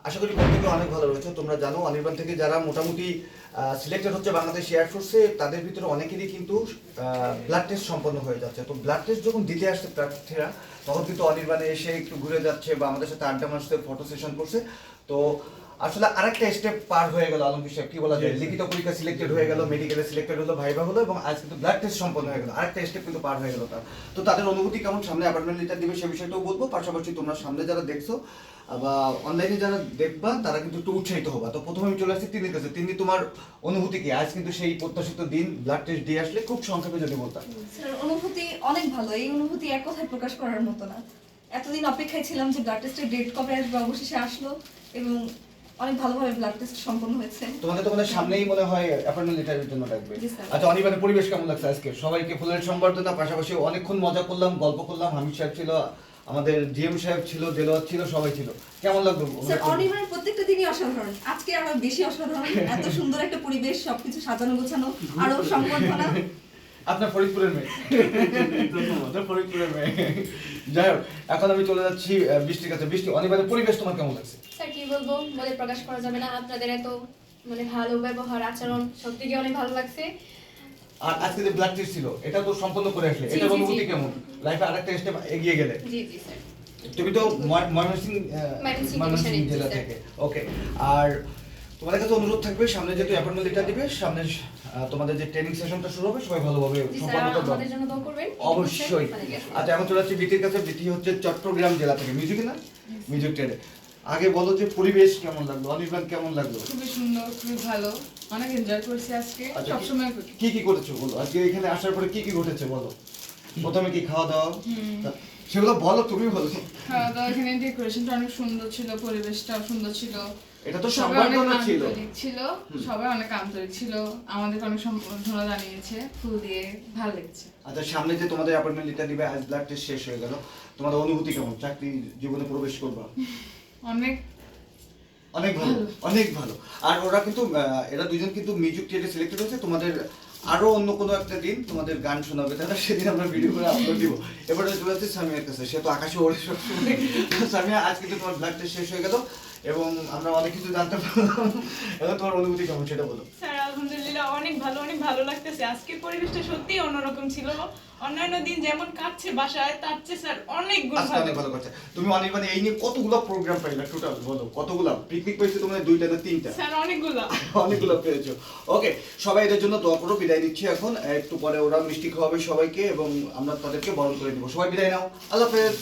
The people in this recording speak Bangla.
আশা করি প্রত্যেকে অনেক ভালো রয়েছে। তোমরা জানো অনির্বাণ থেকে যারা মোটামুটি সিলেক্টেড হচ্ছে বাংলাদেশ এয়ার ফোর্সে, তাদের ভিতরে অনেকেরই কিন্তু ব্লাড টেস্ট সম্পন্ন হয়ে যাচ্ছে। তো ব্লাড টেস্ট যখন দিতে আসছে প্রার্থীরা, তখন কিন্তু অনির্বাণে এসে একটু ঘুরে যাচ্ছে বা আমাদের সাথে আড্ডা মারছে, ফটো সেশন করছে। তো আসলে আরেকটা স্টেপ পার হয়ে গেল আলমগীর সাহেব, কি বলা যায়, লিখিত পরীক্ষা সিলেক্টেড হয়ে গেল, মেডিকেলে সিলেক্টেড হলো, ভাইবা হলো, এবং আজ কিন্তু ব্লাড টেস্ট সম্পন্ন হয়ে গেল। আরেকটা স্টেপ কিন্তু পার হয়ে গেল তার। তো তাদের অনুভূতি কেমন, সামনে অ্যাপয়েন্টমেন্ট লেটার দিবে সে বিষয়টাও বলবো। পাশাপাশি তোমরা সামনে যারা দেখছো বা অনলাইনে যারা দেখবা, তারা কিন্তু একটু উৎসাহিত হবা। তো প্রথমে আমি চলে আসছি তিন্নির কাছে। তিন্নি, তোমার অনুভূতি কি? আজ কিন্তু সেই প্রত্যাশিত দিন, ব্লাড টেস্ট দিয়ে আসলে খুব সংক্ষেপে যদি বলতাম। স্যার, অনুভূতি অনেক ভালো। এই অনুভূতি এক কথায় প্রকাশ করার মতো না। এতদিন অপেক্ষায় ছিলাম যে ব্লাড টেস্টের ডেট কবে আসবে, অবশেষে আসলো এবং অনেক ভালোভাবে ব্লাড টেস্ট সম্পন্ন হয়েছে। তোমাদের তো মনে হয় সামনেই মনে হয় অ্যাপয়েন্টমেন্ট লেটারের জন্য ডাকবে। জি, স্যার। আচ্ছা, অনির্বাণের পরিবেশ কেমন লাগছে আজকে? সবাইকে ফুলের সম্বর্ধনা, পাশাপাশি অনেকক্ষণ মজা করলাম, গল্প করলাম। হামিদ সাহেব ছিল, আমাদের জিএম সাহেব ছিল, দেলোয়ার ছিল, সবাই ছিল। কেমন লাগলো? স্যার, অনির্বাণের প্রত্যেকটা দিনই অসাধারণ। আজকে আরো বেশি অসাধারণ। এত সুন্দর একটা পরিবেশ, সবকিছু সাজানো গোছানো, আরো সংবর্ধনা। আপনার ফরিদপুরের মেয়ে। আপনার ফরিদপুরের মেয়ে। যাই হোক, এখন আমি চলে যাচ্ছি বৃষ্টির কাছে। বৃষ্টি, অনির্বাণের পরিবেশ তোমার কেমন লাগছে? স্যার কি বলবো, বলে প্রকাশ করা যাবে না। আপনাদের এত মানে ভালো ব্যবহার, আচরণ সব দিকে অনেক ভালো লাগছে। আর আজকে যে ব্লাড টেস্ট ছিল, এটা তো সম্পন্ন করে আসলে, জি, এটার জি, অনুভূতি জি। কেমন? লাইফে আরেকটা স্টেপ এগিয়ে গেলে। জি জি স্যার। তুমি তো ময়মনসিংহ ময়মনসিংহ জেলা স্যার। থেকে। ওকে, আর তোমাদের কাছে অনুরোধ থাকবে, সামনে যেহেতু অ্যাপয়েন্টমেন্ট লেটার দিবে, সামনে তোমাদের যে ট্রেনিং সেশনটা শুরু হবে, সবাই ভালোভাবে জি সম্পন্ন স্যার, করবে। আমাদের জন্য দোয়া করবেন। অবশ্যই। আচ্ছা, এখন চলে যাচ্ছি বিটির কাছে। বিটি হচ্ছে চট্টগ্রাম জেলা থেকে। মিউজিক না, মিউজিক ট্রেডে। আগে বলো যে পরিবেশ কেমন লাগলো, অনির্বাণ কেমন লাগলো? খুবই সুন্দর, খুবই ভালো, অনেক এনজয় করছি আজকে। আচ্ছা, সবসময় করি। কি কি করেছো বলো, আজকে এখানে আসার পরে কি কি ঘটেছে বলো। প্রথমে কি খাওয়া দাওয়া, সেগুলো বলো, তুমি বলো। খাওয়া দাওয়া, এখানে ডেকোরেশনটা অনেক সুন্দর ছিল, পরিবেশটাও সুন্দর ছিল। এটা তো সবাই অনেক সম্বর্ধনা ছিল। আন্তরিক ছিল, সবাই অনেক আন্তরিক ছিল, আমাদেরকে অনেক সম্বর্ধনা জানিয়েছে ফুল দিয়ে, ভালো লেগেছে। আচ্ছা, সামনে যে তোমাদের অ্যাপয়েন্টমেন্ট লেটার দিবে, আজ ব্লাড টেস্ট শেষ হয়ে গেল, তোমাদের অনুভূতি কেমন? চাকরি জীবনে প্রবেশ করবা? অনেক অনেক ভালো, অনেক ভালো। আর ওরা কিন্তু এরা দুজন কিন্তু মিউজিক ট্রেডে সিলেক্টেড হয়েছে। তোমাদের আরো অন্য কোনো একটা দিন তোমাদের গান শোনাবে তারা, সেদিন আমরা ভিডিও করে আপলোড দিব। এবারে চলে যাচ্ছি সামিয়ার কাছে। সে তো আকাশে ওড়ে সবসময়। সামিয়া, আজ কিন্তু তোমার ব্লাড টেস্ট শেষ হয়ে গেল এবং আমরা অনেক কিছু জানতে পারলাম। এখন তোমার অনুভূতি কেমন সেটা বলো। স্যার আলহামদুলিল্লাহ অনেক ভালো লাগতেছে। আজকের পরিবেশটা সত্যিই অন্যরকম ছিল। অন্যান্য দিন যেমন কাটছে বাসায়, তার চেয়ে স্যার অনেক গুণ আজকে ভালো। অনেক ভালো করছে। তুমি অনির্বাণ এই নিয়ে কতগুলো প্রোগ্রাম পাইলা টোটাল বলো, কতগুলো পিকনিক পাইছো তোমরা? 2টা না 3টা? স্যার অনেকগুলো। অনেকগুলো পেয়েছো। ওকে, সবাই এদের জন্য দোয়া করো। বিদায় নিচ্ছি এখন। একটু পরে ওরা মিষ্টি খাওয়াবে সবাইকে এবং আমরা তাদেরকে বরণ করে দিব। সবাই বিদায় নাও। আল্লাহ হাফেজ।